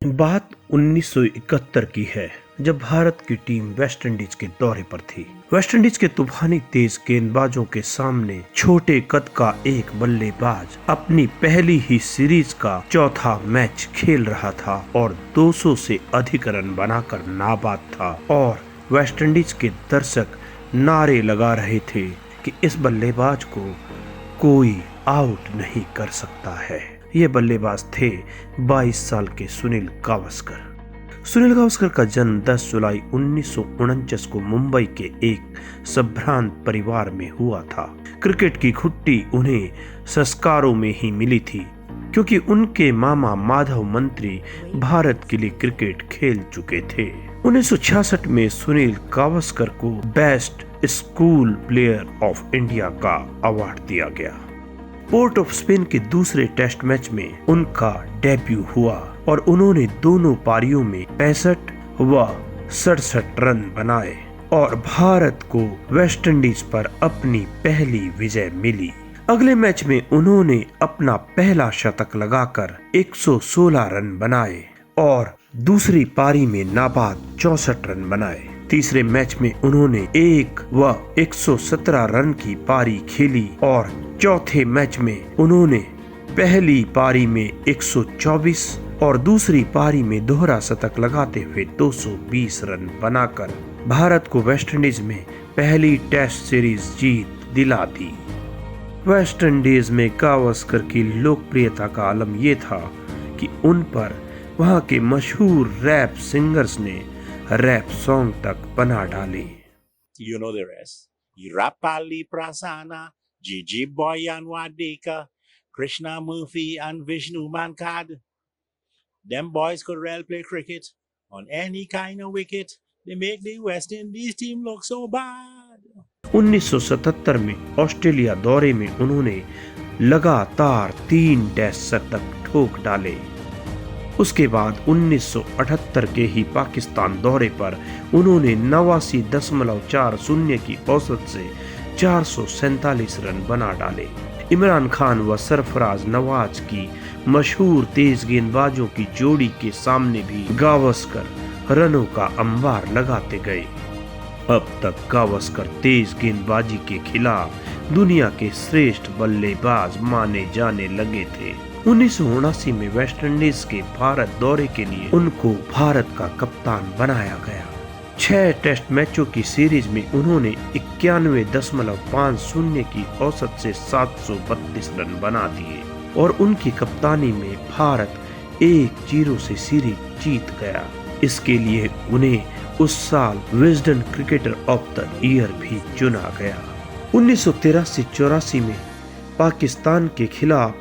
बात 1971 की है, जब भारत की टीम वेस्ट इंडीज के दौरे पर थी। वेस्ट इंडीज के तूफानी तेज गेंदबाजों के सामने छोटे कद का एक बल्लेबाज अपनी पहली ही सीरीज का चौथा मैच खेल रहा था और 200 से अधिक रन बनाकर नाबाद था और वेस्ट इंडीज के दर्शक नारे लगा रहे थे कि इस बल्लेबाज को कोई आउट नहीं कर सकता है। ये बल्लेबाज थे 22 साल के सुनील गावस्कर। सुनील गावस्कर का जन्म 10 जुलाई 1949 को मुंबई के एक संभ्रांत परिवार में हुआ था। क्रिकेट की घुट्टी उन्हें संस्कारों में ही मिली थी, क्योंकि उनके मामा माधव मंत्री भारत के लिए क्रिकेट खेल चुके थे। 1966 में सुनील गावस्कर को best school player of India का अवार्ड दिया गया। पोर्ट ऑफ स्पेन के दूसरे टेस्ट मैच में उनका डेब्यू हुआ और उन्होंने दोनों पारियों में 65 व 67 रन बनाए और भारत को वेस्ट इंडीज पर अपनी पहली विजय मिली। अगले मैच में उन्होंने अपना पहला शतक लगाकर 116 रन बनाए और दूसरी पारी में नाबाद 64 रन बनाए। तीसरे मैच में उन्होंने 1 व 117 रन की पारी खेली और चौथे मैच में उन्होंने पहली पारी में 124 और दूसरी पारी में दोहरा शतक लगाते हुए 220 रन बनाकर भारत को वेस्ट इंडीज में पहली टेस्ट सीरीज जीत दिला दी। वेस्ट इंडीज में गावस्कर की लोकप्रियता का आलम ये था कि उन पर वहां के मशहूर रैप सिंगर्स ने रैप सॉन्ग तक बना डाले। You know the rest. Rapali Prasana, Gigi Boy and Wadika, Krishna Murthy and Vishnu Mankad. Them boys could well play cricket on any kind of wicket. They make the West Indies team look so bad. 1977 में Australia दौरे में उन्होंने लगातार 3 test शतक ठोक डाले। उसके बाद 1978 के ही पाकिस्तान दौरे पर उन्होंने 89.40 की औसत से 447 रन बना डाले। इमरान खान व सरफराज नवाज की मशहूर तेज गेंदबाजों की जोड़ी के सामने भी गावस्कर रनों का अंबार लगाते गए। अब तक गावस्कर तेज गेंदबाजी के खिलाफ दुनिया के श्रेष्ठ बल्लेबाज माने जाने लगे थे। 1979 में वेस्ट इंडीज के भारत दौरे के लिए उनको भारत का कप्तान बनाया गया। 6 टेस्ट मैचों की सीरीज में उन्होंने 91.50 की औसत से 732 रन बना दिए और उनकी कप्तानी में भारत 1-0 से सीरीज जीत गया। इसके लिए उन्हें उस साल Wisden cricketer of the year भी चुना गया। 1983-84 में पाकिस्तान के खिलाफ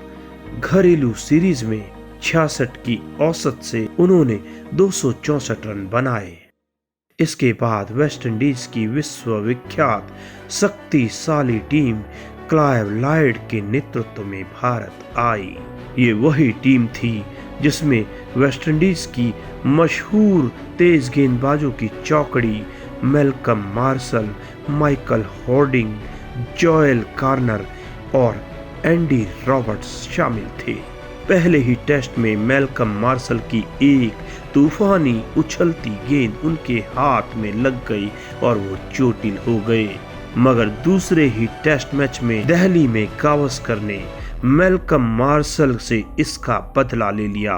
घरेलू सीरीज में 66 की औसत से उन्होंने 264 रन बनाए। इसके बाद वेस्ट इंडीज की विश्व विख्यात शक्तिशाली टीम क्लाइव लॉयड के नेतृत्व में भारत आई। ये वही टीम थी जिसमें वेस्ट इंडीज की मशहूर तेज गेंदबाजों की चौकड़ी Malcolm martial, Michael Harding, Joel corner और एंडी रॉबर्ट्स शामिल थे। पहले ही टेस्ट में मैल्कम मार्शल की एक तूफानी उछलती गेंद उनके हाथ में लग गई और वो चोटिल हो गए, मगर दूसरे ही टेस्ट मैच में दिल्ली में गावस्कर ने मैल्कम मार्शल से इसका बदला ले लिया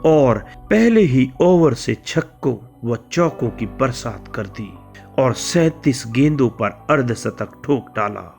और पहले ही ओवर से छक्कों व चौकों की बरसात कर दी और 37 गेंदों पर अर्धशतक ठोक डाला।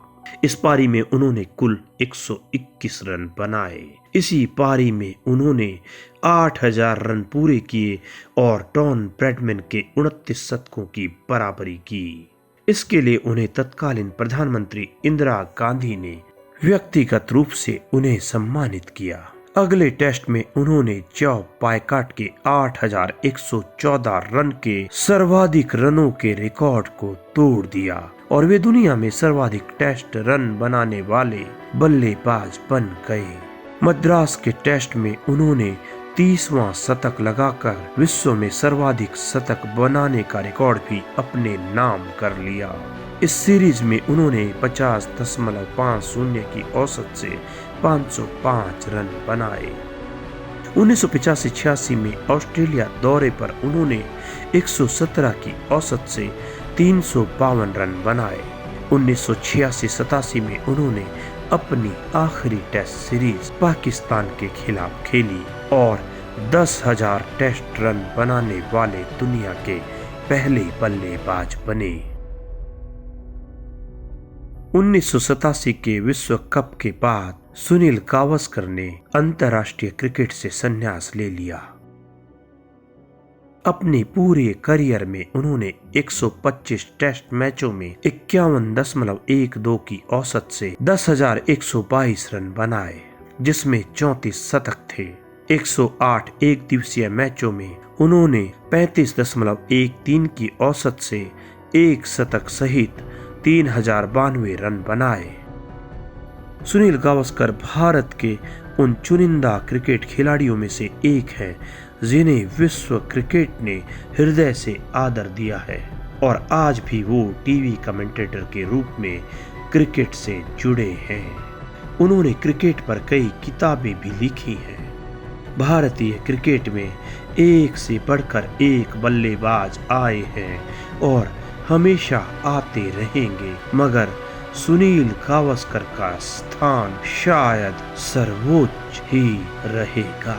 इस पारी में उन्होंने कुल 121 रन बनाए। इसी पारी में उन्होंने 8000 रन पूरे किए और डॉन ब्रैडमैन के 29 शतकों की बराबरी की। इसके लिए उन्हें तत्कालीन प्रधानमंत्री इंदिरा गांधी ने व्यक्तिगत रूप से उन्हें सम्मानित किया। अगले टेस्ट में उन्होंने जॉब पायकाट के 8114 रन के सर्वाधिक रनों के रिकॉर्ड को तोड़ दिया और वे दुनिया में सर्वाधिक टेस्ट रन बनाने वाले बल्लेबाज बन गए। मद्रास के टेस्ट में उन्होंने 30वां शतक लगाकर विश्व में सर्वाधिक शतक बनाने का रिकॉर्ड भी अपने नाम कर लिया। इस सीरीज में उन्होंने 50.50 की औसत से 505 रन बनाए। 1985-86 में ऑस्ट्रेलिया दौरे पर उन्होंने 117 की औसत से 352 रन बनाए। 1986-87 में उन्होंने अपनी आखिरी टेस्ट सीरीज पाकिस्तान के खिलाफ खेली और 10,000 टेस्ट रन बनाने वाले दुनिया के पहले बल्लेबाज बने। 1987 के विश्व कप के बाद सुनील गावस्कर ने अंतर्राष्ट्रीय क्रिकेट से संन्यास ले लिया। अपने पूरे करियर में उन्होंने 125 टेस्ट मैचों में 51.12 की औसत से 10,122 रन बनाए, जिसमें 34 शतक थे। 108 एक दिवसीय मैचों में उन्होंने 35.13 की औसत से 1 शतक सहित 3,092 रन बनाए। सुनील गावस्कर भारत के उन चुनिंदा क्रिकेट खिलाड़ियों में से एक हैं जिन्हें विश्व क्रिकेट ने हृदय से आदर दिया है और आज भी वो टीवी कमेंटेटर के रूप में क्रिकेट से जुड़े हैं। उन्होंने क्रिकेट पर कई किताबें भी लिखी हैं। भारतीय क्रिकेट में एक से बढ़कर एक बल्लेबाज आए हैं और हमेशा आते रहेंगे, मगर सुनील गावस्कर का स्थान शायद सर्वोच्च ही रहेगा।